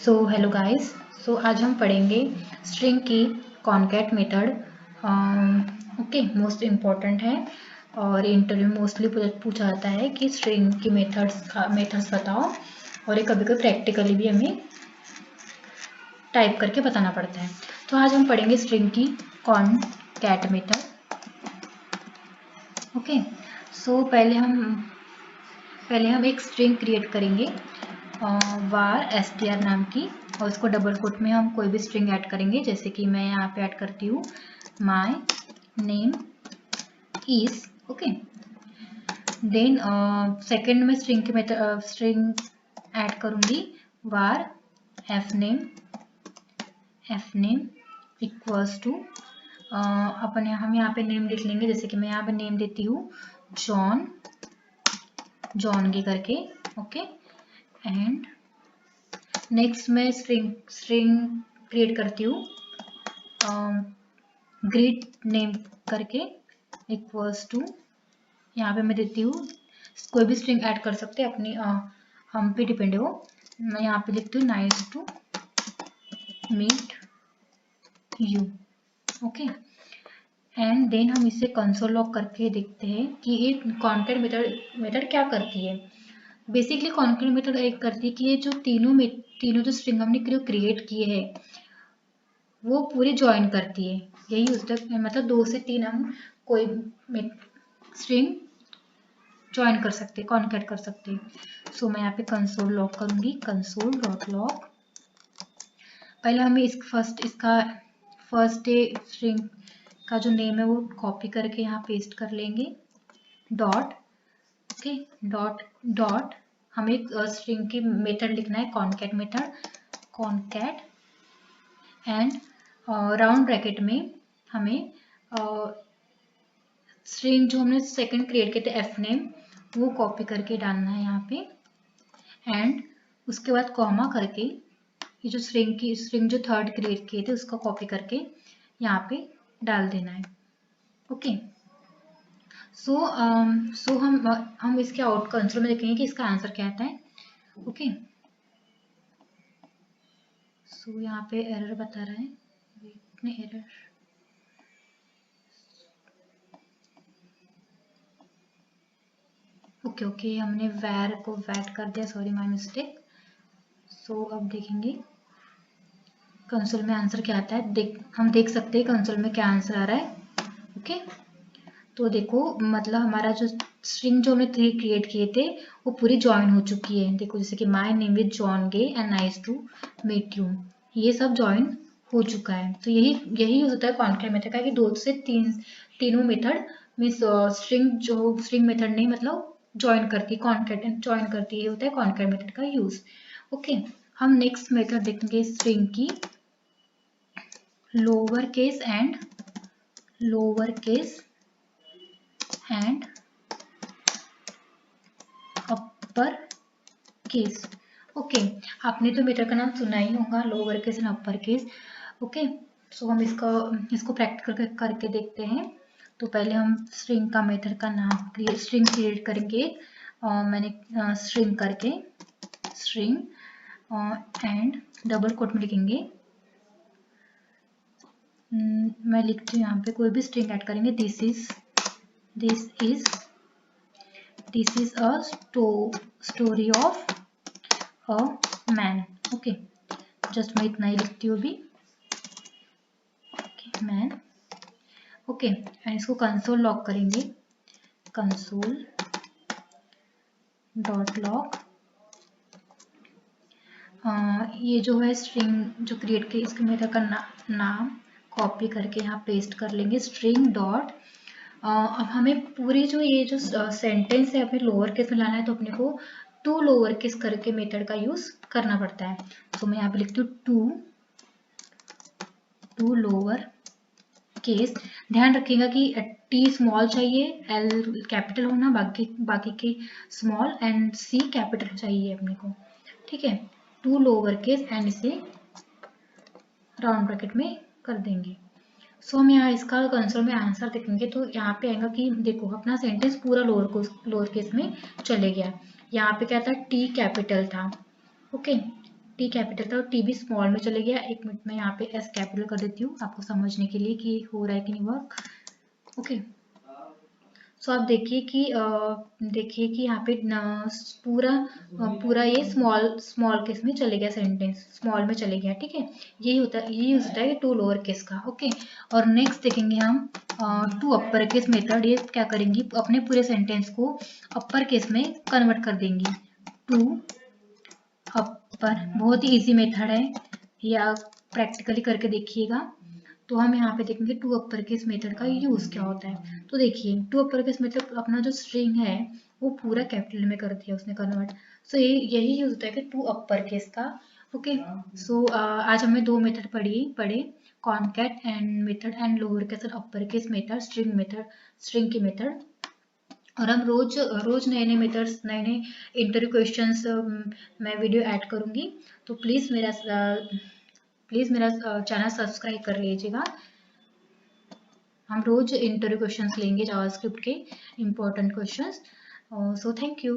Hello guys. आज हम पढ़ेंगे स्ट्रिंग की concat method. Okay, most important है और इंटरव्यू मोस्टली पूछा जाता है कि स्ट्रिंग की मेथड्स बताओ, और ये कभी कभी प्रैक्टिकली भी हमें टाइप करके बताना पड़ता है। तो आज हम पढ़ेंगे स्ट्रिंग की कॉनकैट मेथड। ओके, पहले हम एक स्ट्रिंग क्रिएट करेंगे var str नाम की, और इसको डबल कोट में हम कोई भी स्ट्रिंग ऐड करेंगे। जैसे कि मैं यहाँ पे ऐड करती हूँ my name is. Okay, then second में स्ट्रिंग ऐड करूँगी var fname इक्वल्स टू हम यहाँ पे नेम लिख लेंगे। जैसे कि मैं यहाँ पे नेम देती हूँ जॉन की करके। ओके, एंड नेक्स्ट मैं स्ट्रिंग क्रिएट करती हूँ ग्रीट नेम करके इक्वल्स टू, यहाँ पे मैं देती हूँ, कोई भी स्ट्रिंग ऐड कर सकते हैं अपनी हम पे डिपेंड है वो। मैं यहाँ पे लिखती हूँ nice to meet you. Okay, and then हम इसे कंसोल लॉग करके देखते हैं कि ये कॉनकैट मेथड क्या करती है। बेसिकली कॉनकैट मेथड एक करती है कि ये जो तीनों जो स्ट्रिंग हमने क्रिएट किए हैं वो पूरी ज्वाइन करती है। यही उस तक मतलब 2 से 3 हम कोई स्ट्रिंग ज्वाइन कर सकते हैं, कॉनकैट कर सकते हैं। सो मैं यहाँ पे कंसोल लॉग करूंगी, कंसोल डॉट लॉग। पहले हमें इसका फर्स्ट डे स्ट्रिंग का जो नेम है वो कॉपी करके यहाँ पेस्ट कर लेंगे। डॉट, ओके, डॉट हमें एक स्ट्रिंग की मेथड लिखना है, concat method, concat, and round bracket में हमें स्ट्रिंग जो हमने सेकंड क्रिएट किए थे एफ नेम वो कॉपी करके डालना है यहाँ पे, एंड उसके बाद कॉमा करके ये जो स्ट्रिंग जो थर्ड क्रिएट किए थे उसका कॉपी करके यहाँ पे डाल देना है। ओके, सो हम इसके आउट कंसोल में देखेंगे कि इसका आंसर क्या आता है। ओके, सो यहाँ पे एरर बता रहा है, एरर। ओके, हमने वैर को वैट कर दिया, सॉरी माय मिस्टेक। सो अब देखेंगे कंसोल में आंसर क्या आता है। हम देख सकते हैं कंसोल में क्या आंसर आ रहा है। ओके, तो देखो मतलब हमारा जो स्ट्रिंग जो हमने 3 क्रिएट किए थे वो पूरी ज्वाइन हो चुकी है। देखो जैसे कि my name is John Gay and nice to meet you, ये सब ज्वाइन हो चुका है। तो यही यूज होता है कॉनकैट मेथड का कि 2 से 3 मेथड में स्ट्रिंग मेथड नहीं मतलब ज्वाइन करती है, कॉनकैट ज्वाइन करती है, ये होता है कॉनकैट मेथड का यूज। ओके, हम नेक्स्ट मेथड देखेंगे स्ट्रिंग की lower case and upper case. Okay, आपने तो मेथड का नाम सुना ही होगा, lower case and upper case. Okay, so हम इसको प्रैक्टिकल करके देखते हैं। तो पहले हम स्ट्रिंग का मेथड का नाम स्ट्रिंग क्रिएट करेंगे। मैंने स्ट्रिंग करके स्ट्रिंग एंड डबल कोट में लिखेंगे, मैं लिखती हूँ यहाँ पे कोई भी स्ट्रिंग ऐड करेंगे, this is a story of a man. Okay, just मैं इतना ही लिखती हूँ अभी, मैन। ओके, एंड इसको कंसोल लॉग करेंगे, कंसोल डॉट लॉग। ये जो है स्ट्रिंग जो क्रिएट की इसके मेथड का नाम कॉपी करके यहाँ पेस्ट कर लेंगे, स्ट्रिंग डॉट। अब हमें पूरी ये जो सेंटेंस है हमें लोअर केस में लाना है, तो अपने को 2 लोअर केस करके मेथड का यूज करना पड़ता है। तो मैं यहाँ पे लिखती हूँ 2 लोअर केस। ध्यान रखिएगा कि टी स्मॉल चाहिए, एल कैपिटल होना, बाकी के स्मॉल, एंड सी कैपिटल चाहिए अपने को। ठीक है, 2 लोअर केस एंड इसे राउंड ब्रैकेट में कर देंगे। सो हम यहाँ इसका कंसोल में आंसर देखेंगे तो यहाँ पे आएगा कि देखो अपना सेंटेंस पूरा लोअर केस में चले गया। यहाँ पे क्या था, टी कैपिटल था। ओके, टी कैपिटल था और टी भी स्मॉल में चले गया। एक मिनट में यहाँ पे एस कैपिटल कर देती हूँ आपको समझने के लिए कि हो रहा है कि नहीं वर्क। ओके, सो आप देखिए कि यहाँ पे पूरा ये स्मॉल केस में चले गया, सेंटेंस स्मॉल में चले गया। ठीक है, यही यूज होता है टू लोअर केस का। ओके, और नेक्स्ट देखेंगे हम टू अपर केस मेथड। ये क्या करेंगी, अपने पूरे सेंटेंस को अपर केस में कन्वर्ट कर देंगी। टू अपर, बहुत ही इजी मेथड है, या प्रैक्टिकली करके देखिएगा। तो हम यहाँ पे देखेंगे टू अपर केस मेथड का यूज क्या होता है। तो देखिए टू अपर केस मेथड अपना जो स्ट्रिंग है वो पूरा कैपिटल में कर दिया उसने कन्वर्ट। सो यही यूज होता है कि टू अपर केस का। ओके, सो आज हमने दो मेथड पढ़े, concat and method and lower case और अपर केस मेथड, स्ट्रिंग की मेथड। और हम रोज नए नए मेथड्स, नए नए इंटरव्यू क्वेश्चंस मैं वीडियो ऐड करूंगी। तो प्लीज़ मेरा चैनल सब्सक्राइब कर लीजिएगा। हम रोज इंटरव्यू क्वेश्चंस लेंगे जावास्क्रिप्ट के important questions. So thank you.